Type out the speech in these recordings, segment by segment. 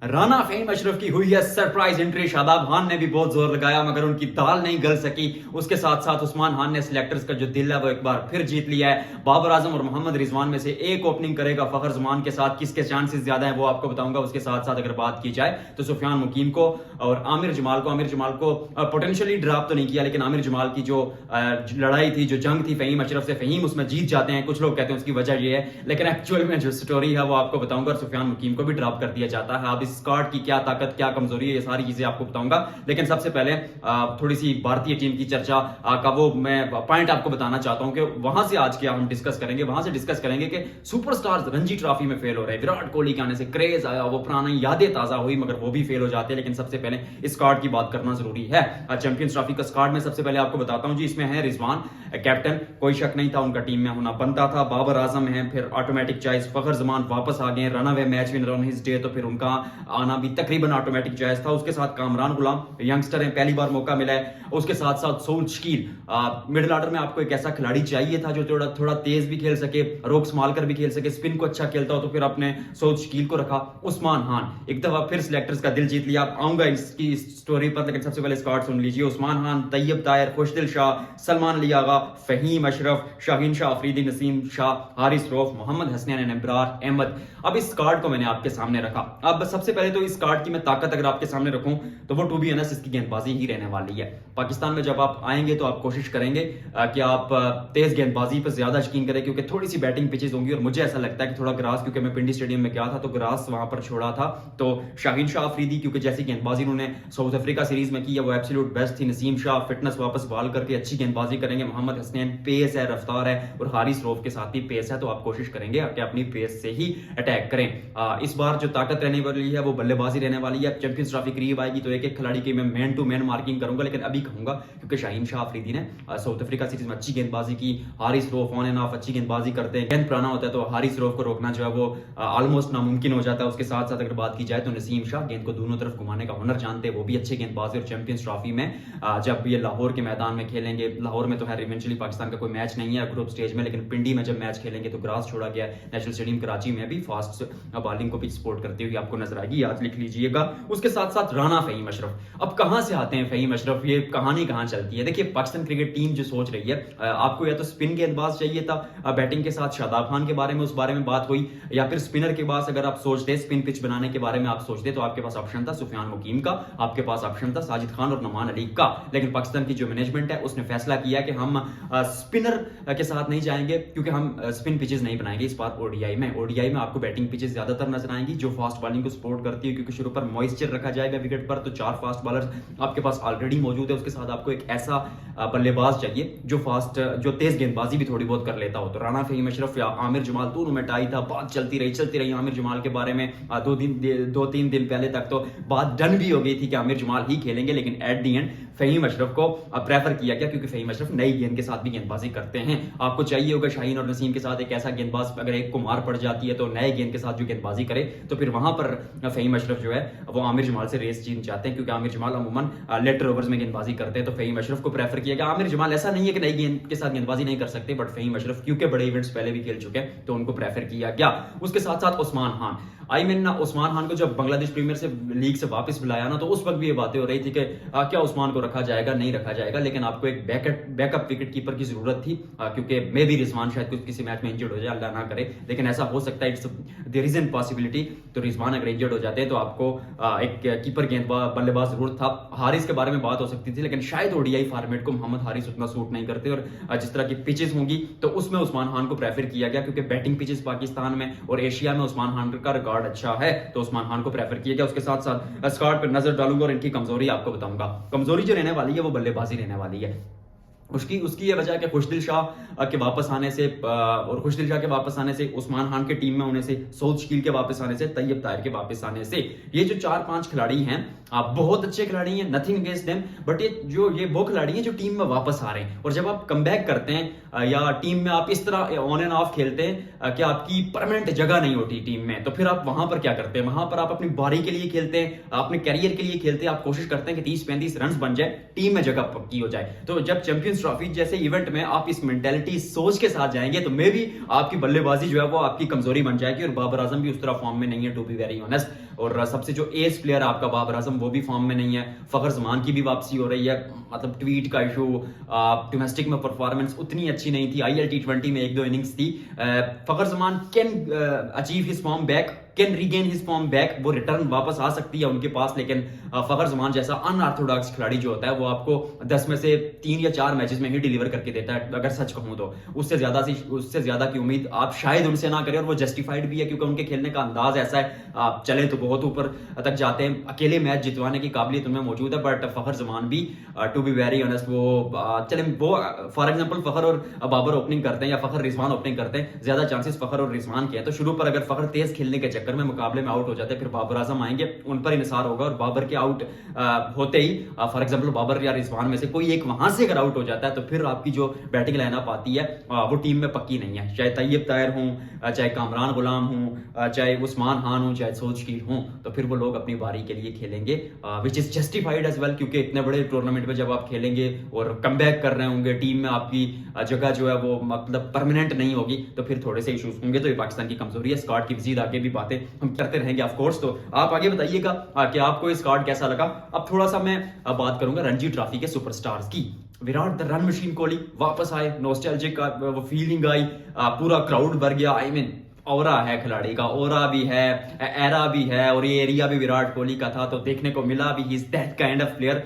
राना फहीम अशरफ की हुई है सरप्राइज एंट्री। शादाब खान ने भी बहुत जोर लगाया मगर उनकी दाल नहीं गल सकी। उसके साथ साथ उस्मान खान ने सिलेक्टर्स का जो दिल है वो एक बार फिर जीत लिया है। बाबर आजम और मोहम्मद रिजवान में से एक ओपनिंग करेगा फखर जमान के साथ। किसके चांसेस ज्यादा है वो आपको बताऊंगा। उसके साथ साथ अगर बात की जाए तो सुफियान मुकीम को और आमिर जमाल को पोटेंशियली ड्रॉप तो नहीं किया, लेकिन आमिर जमाल की जो लड़ाई थी, जो जंग थी फहीम अशरफ से, फहीम उसमें जीत जाते हैं। कुछ लोग कहते हैं उसकी वजह ये है, लेकिन एक्चुअल में जो स्टोरी है वो आपको बताऊंगा। और सुफियान मुकीम को भी ड्रॉप कर दिया जाता है। अब इस स्क्वाड की क्या ताकत क्या कमजोरी है ये सारी चीजें आपको बताऊंगा। लेकिन सबसे पहले थोड़ी सी भारतीय टीम की चर्चा का वो मैं पॉइंट आपको बताना चाहता हूं कि वहां से आज क्या हम डिस्कस करेंगे। वहां से डिस्कस करेंगे कि सुपरस्टार्स रणजी ट्रॉफी में फेल हो रहे हैं। विराट कोहली के आने से क्रेज आया, वो पुरानी यादें ताजा हुई, मगर वो भी फेल हो जाते हैं। लेकिन सबसे पहले इस स्क्वाड की बात करना जरूरी है। चैंपियंस ट्रॉफी का स्क्वाड में सबसे पहले आपको बताता हूं जी, इसमें है रिजवान कैप्टन, कोई शक नहीं था उनका टीम में होना बनता था। बाबर आजम है, फिर ऑटोमेटिक चॉइस फखर जमान वापस आ गए, run away match winner on his day, तो फिर उनका आना भी तकरीबन ऑटोमेटिक चॉइस था। उसके साथ कामरान गुलाम यंगस्टर है, पहली बार मौका मिला है। उसके साथ साथ सऊद शकील, मिडिल ऑर्डर में आपको एक ऐसा खिलाड़ी चाहिए था जो थोड़ा तेज भी खेल सके, रोक संभाल कर भी खेल सके, स्पिन को अच्छा खेलता हो, तो फिर आपने सऊद शकील को रखा। उस्मान खान एक दफा फिर सिलेक्टर्स का दिल जीत लिया। आऊंगा इसकी स्टोरी पर, लेकिन सबसे पहले स्क्वाड सुन लीजिए। उस्मान खान, तैयब ताहिर, खुशदिल शाह, सलमान अली आगा, फहीम अशरफ, शाहीन शाह अफरीदी, नसीम शाह, हारिस रऊफ, मोहम्मद हसनैन, इब्रार अहमद। अब इस कार्ड को मैंने आपके सामने रखा। अब सबसे पहले तो इस कार्ड की मैं ताकत अगर आपके सामने रखूं तो वो टू बी ऑनेस्ट इसकी गेंदबाजी ही रहने वाली है। पाकिस्तान में जब आप आएंगे तो आप कोशिश करेंगे कि आप तेज गेंदबाजी पर ज्यादा यकीन करें, क्योंकि थोड़ी सी बैटिंग पिचेस होंगी। और मुझे ऐसा लगता है कि थोड़ा ग्रास, क्योंकि मैं पिंडी स्टेडियम में गया था तो ग्रास वहां पर छोड़ा था। तो शाहीन शाह अफरीदी, क्योंकि जैसी गेंदबाजी उन्होंने साउथ अफ्रीका सीरीज में की है वो एब्सोल्यूट बेस्ट थी। नसीम शाह फिटनेस वापस बहाल करके अच्छी गेंदबाजी करेंगे। मोहम्मद हसनैन पेस है, रफ्तार है, और हारिस रऊफ के साथ भी पेस है। तो आप कोशिश करेंगे कि अपनी पेस से ही अटैक करें। इस बार जो ताकत रहने वाली है वो बल्लेबाजी रहने वाली है। चैंपियंस ट्रॉफी करीब आएगी तो एक एक खिलाड़ी की मैं मैन टू मैन मार्किंग करूंगा, लेकिन अभी कहूंगा क्योंकि शाहीन शाह अफरीदी ने साउथ अफ्रीका सीरीज में अच्छी गेंदबाजी की। Haris Rauf on end of अच्छी गेंदबाजी करते हैं। गेंद पुराना होता है तो हारिस रऊफ को रोकना जो है वो ऑलमोस्ट नामुमकिन हो जाता है। उसके साथ साथ अगर बात की जाए तो नसीम शाह गेंद को दोनों तरफ घुमाने का हुनर जानते हैं, वो भी अच्छे गेंदबाज। और चैंपियंस ट्रॉफी में जब ये लाहौर के मैदान में खेलेंगे, लाहौर में तो है इवेंचुअली पाकिस्तान का कोई मैच नहीं है ग्रुप स्टेज में, लेकिन पिंडी में जब मैच खेलेंगे तो ग्रास छोड़ा गया। नेशनल स्टेडियम कराची में भी फास्ट बॉलिंग को पिच सपोर्ट करती हुई आपको नजर आएगी, याद लिख लीजिएगा। उसके साथ साथ राना फहीम अशरफ। अब कहां से आते हैं फहीम अशरफ, ये कहानी कहां चलती है। देखिए पाकिस्तान क्रिकेट टीम जो सोच रही है, आपको या तो स्पिन गेंदबाज चाहिए था बैटिंग के साथ, शादाब खान के बारे में उस बारे में बात हुई, या फिर स्पिनर के पास अगर आप सोचते स्पिन पिच बनाने के बारे में आप सोचते तो आपके पास ऑप्शन था सुफियान मुकीम का, आपके पास ऑप्शन था साजिद खान और नमान अली का। लेकिन पाकिस्तान की जो मैनेजमेंट है उसने फैसला किया कि हम स्पिनर के साथ नहीं जाएंगे, क्योंकि हम स्पिन पिचेस नहीं बनाएंगे इस बार ओडीआई में। ओडीआई में आपको बैटिंग पिचेस ज्यादातर नजर आएंगी जो फास्ट बॉलिंग को सपोर्ट करती है, क्योंकि शुरू पर मॉइस्चर रखा जाएगा विकेट पर। तो 4 फास्ट बॉलर्स आपके पास ऑलरेडी मौजूद है। उसके साथ आपको एक ऐसा बल्लेबाज चाहिए जो तेज गेंदबाजी भी थोड़ी बहुत कर लेता हो। तो राना फहीम अशरफ या आमिर जमाल दोनों में टाई था। बात चलती रही आमिर जमाल के बारे में। 2-3 दिन पहले तक तो बात डन भी हो गई थी कि आमिर जमाल ही खेलेंगे, लेकिन at the end Fahim Ashraf को प्रेफर किया गया, क्योंकि फहीम अशरफ नई गेंद के साथ भी गेंदबाजी करते हैं। आपको चाहिए होगा शाहीन और नसीम के साथ एक ऐसा गेंदबाज, अगर एक को मार पड़ जाती है तो नए गेंद के साथ जो गेंदबाजी करे, तो फिर वहां पर फहीम अशरफ जो है वो आमिर जमाल से रेस जीत जाते हैं, क्योंकि आमिर जमाल अमूमन लेटर ओवर्स में गेंदबाजी करते हैं। तो फहीम अशरफ को प्रेफर किया गया। आमिर जमाल ऐसा नहीं है कि नई गेंद के साथ गेंदबाजी नहीं कर सकते, बट फहीम अशरफ क्योंकि बड़े इवेंट्स पहले भी खेल चुके हैं तो उनको प्रेफर किया गया। उसके साथ साथ उस्मान खान, आई मीन उस्मान खान को जब बांग्लादेश प्रीमियर से लीग से वापस बुलाया ना, तो उस वक्त भी ये बातें हो रही थी कि क्या उस्मान को रखा जाएगा नहीं रखा जाएगा, लेकिन आपको एक बैकअप विकेट कीपर की जरूरत थी, क्योंकि मे भी रिजवान शायद किसी मैच में इंजर्ड हो जाए, अल्लाह ना करे, लेकिन ऐसा हो सकता है, देयर इज एन पॉसिबिलिटी। तो रिजवान अगर इंजर्ड हो जाते हैं तो आपको एक कीपर गेंदबाज बल्लेबाज जरूरत था। हारिस के बारे में बात हो सकती थी, लेकिन शायद ओडीआई फॉर्मेट को मोहम्मद हारिस उतना सूट नहीं करते, और जिस तरह की पिचेस होंगी तो उसमें उस्मान खान को प्रेफर किया गया, क्योंकि बैटिंग पिचेस पाकिस्तान में और एशिया में उस्मान खान का रिकॉर्ड अच्छा है, तो उस्मान खान को प्रेफर किया गया। उसके साथ साथ स्क्वाड पर नजर डालूंगा और इनकी कमजोरी आपको बताऊंगा। कमजोरी जो रहने वाली है वो बल्लेबाजी रहने वाली है। उसकी ये वजह है कि खुशदिल शाह के वापस आने से और खुशदिल शाह के वापस आने से, उस्मान खान के टीम में होने से, सऊद शकील के वापस आने से, तैयब ताहिर के वापस आने से, ये जो 4-5 खिलाड़ी हैं बहुत अच्छे खिलाड़ी हैं, नथिंग अगेंस्ट देम, बट ये वो खिलाड़ी हैं जो टीम में वापस आ रहे हैं। और जब आप कमबैक करते हैं या टीम में आप इस तरह ऑन एंड ऑफ खेलते हैं कि आपकी परमानेंट जगह नहीं होती टीम में, तो फिर आप वहां पर क्या करते हैं, वहां पर आप अपनी बारी के लिए खेलते हैं, अपने कैरियर के लिए खेलते हैं, आप कोशिश करते हैं कि 30-35 रन बन जाए, टीम में जगह पक्की हो जाए। तो जब चैंपियंस ट्रॉफी जैसे इवेंट में आप इस मेंटेलिटी सोच के साथ जाएंगे तो मे भी आपकी बल्लेबाजी जो है वो आपकी कमजोरी बन जाएगी। और बाबर आजम भी उस तरह फॉर्म में नहीं है, टू बी वेरी ऑनेस्ट। और सबसे जो एज प्लेयर आपका बाबर आजम, वो भी फॉर्म में नहीं है। फखर जमान की भी वापसी हो रही है, मतलब ट्वीट का इशू, डोमेस्टिक में परफॉर्मेंस उतनी अच्छी नहीं थी, IL T20 में 1-2 इनिंग्स थी। Fakhar Zaman can achieve his form back, can regain his form back, वो रिटर्न वापस आ सकती है उनके पास। लेकिन फखर जमान जैसा अनऑर्थोडॉक्स खिलाड़ी जो होता है वो आपको 10 में से 3 या 4 मैचेस में ही डिलीवर करके देता है, अगर सच कहूं तो। उससे ज्यादा की उम्मीद आप शायद उनसे ना करें, और वो जस्टिफाइड भी है क्योंकि उनके खेलने का अंदाज ऐसा है, आप चले तो बहुत ऊपर तक जाते हैं, अकेले मैच जितवाने की काबिलियत उनमें मौजूद है। बट फखर जमान भी टू बी वेरी ऑनेस्ट वो चले वो फॉर एग्जांपल फखर और बाबर ओपनिंग करते हैं या फखर रिजवान ओपनिंग करते हैं, ज्यादा चांसेस फखर और रिजवान के हैं। तो शुरू पर अगर फखर तेज खेलने के चक्कर में मुकाबले में आउट हो जाते हैं, फिर बाबर आजम आएंगे, उन पर इंसार होगा। और बाबर के आउट होते ही फॉर एग्जांपल बाबर या रिजवान में से कोई एक वहां से अगर आउट हो जाता है तो फिर आपकी जो बैटिंग लाइनअप आती है वो टीम में पक्की नहीं है। चाहे तैयब ताहिर हूं, चाहे कामरान गुलाम हूं, चाहे उस्मान खान हूं, चाहे सोचकील हूं, तो फिर वो लोग अपनी बारी के लिए खेलेंगे, which is justified as well. क्योंकि इतने बड़े टूर्नामेंट में जब आप खेलेंगे और कमबैक कर रहे होंगे, टीम में आपकी जगह जो है वो मतलब परमानेंट नहीं होगी, तो फिर थोड़े से इश्यूज होंगे। तो ये पाकिस्तान की कमजोरी है। स्क्वाड की मजीद आगे भी बातें हम करते रहेंगे ऑफ कोर्स। तो आप आगे बताइएगा कि आपको ये स्क्वाड कैसा लगा। अब थोड़ा सा मैं बात करूंगा रणजी ट्रॉफी के सुपरस्टार्स की। Virat the run machine Kohli वापस आए, नॉस्टैल्जिक का वो फीलिंग आई, पूरा क्राउड भर गया। आई मीन ओरा है खिलाड़ी का, ओरा भी है, एरा भी है, और ये एरिया भी विराट कोहली का था, तो देखने को मिला भी। He is that kind of player.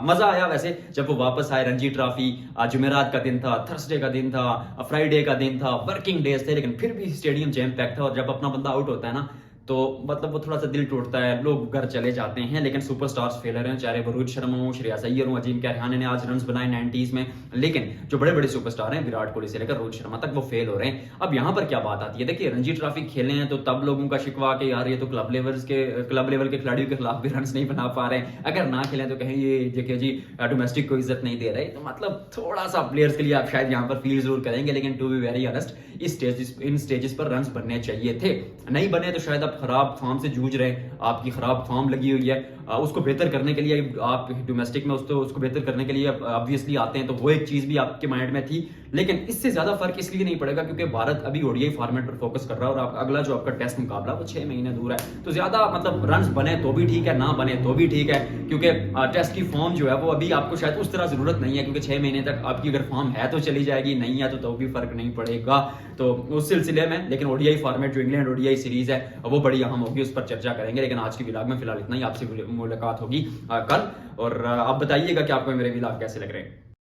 मजा आया वैसे जब वो वापस आए। रणजी ट्रॉफी जुमेरात का दिन था, थर्सडे का दिन था, फ्राइडे का दिन था, वर्किंग डेज थे, लेकिन फिर भी स्टेडियम जैम पैक था। और जब अपना बंदा आउट होता है ना तो मतलब वो थोड़ा सा दिल टूटता है, लोग घर चले जाते हैं। लेकिन सुपरस्टार्स फेलर हैं, चाहे वो रोहित शर्मा हो, श्रेयस अय्यर हो, अजिंक्य रहाणे ने आज रन्स बनाए 90s में। लेकिन जो बड़े बड़े सुपरस्टार हैं विराट कोहली से लेकर रोहित शर्मा तक, वो फेल हो रहे हैं। अब यहाँ पर क्या बात आती है, देखिए रणजी ट्रॉफी खेले हैं तो तब लोगों का शिकवा कि यार ये तो क्लब लेवल के खिलाड़ियों के खिलाफ भी रन नहीं बना पा रहे हैं। अगर ना खेलें तो कहें ये देखिए जी डोमेस्टिक को इज्जत नहीं दे रहे। तो मतलब थोड़ा सा प्लेयर्स के लिए आप शायद यहाँ पर फील जरूर करेंगे, लेकिन to be very honest in stages पर रन बनने चाहिए थे। नहीं बने तो शायद आप खराब फॉर्म से जूझ रहे हैं, आपकी खराब फॉर्म लगी हुई है, उसको बेहतर करने के लिए आप डोमेस्टिक में उसको बेहतर करने के लिए ऑब्वियसली आते हैं, तो वो एक चीज भी आपके माइंड में थी। लेकिन इससे ज्यादा फर्क इसलिए नहीं पड़ेगा क्योंकि भारत अभी ओडीआई फॉर्मेट पर फोकस कर रहा है, और अगला जो आपका टेस्ट मुकाबला वो 6 महीने दूर है। तो ज्यादा मतलब रन बने तो भी ठीक है, ना बने तो भी ठीक है, क्योंकि टेस्ट की फॉर्म जो है वो अभी आपको शायद उस तरह जरूरत नहीं है, क्योंकि 6 महीने तक आपकी अगर फॉर्म है तो चली जाएगी, नहीं है तो भी फर्क नहीं पड़ेगा। तो उस सिलसिले में लेकिन ओडीआई फॉर्मेट जो इंग्लैंड ओडीआई सीरीज है वो बड़ी अहम होगी, उस पर चर्चा करेंगे। लेकिन आज की व्लॉग में फिलहाल इतना ही, आपसे मुलाकात होगी कल। और आप बताइएगा कि आपको मेरे व्लॉग कैसे लग रहे हैं।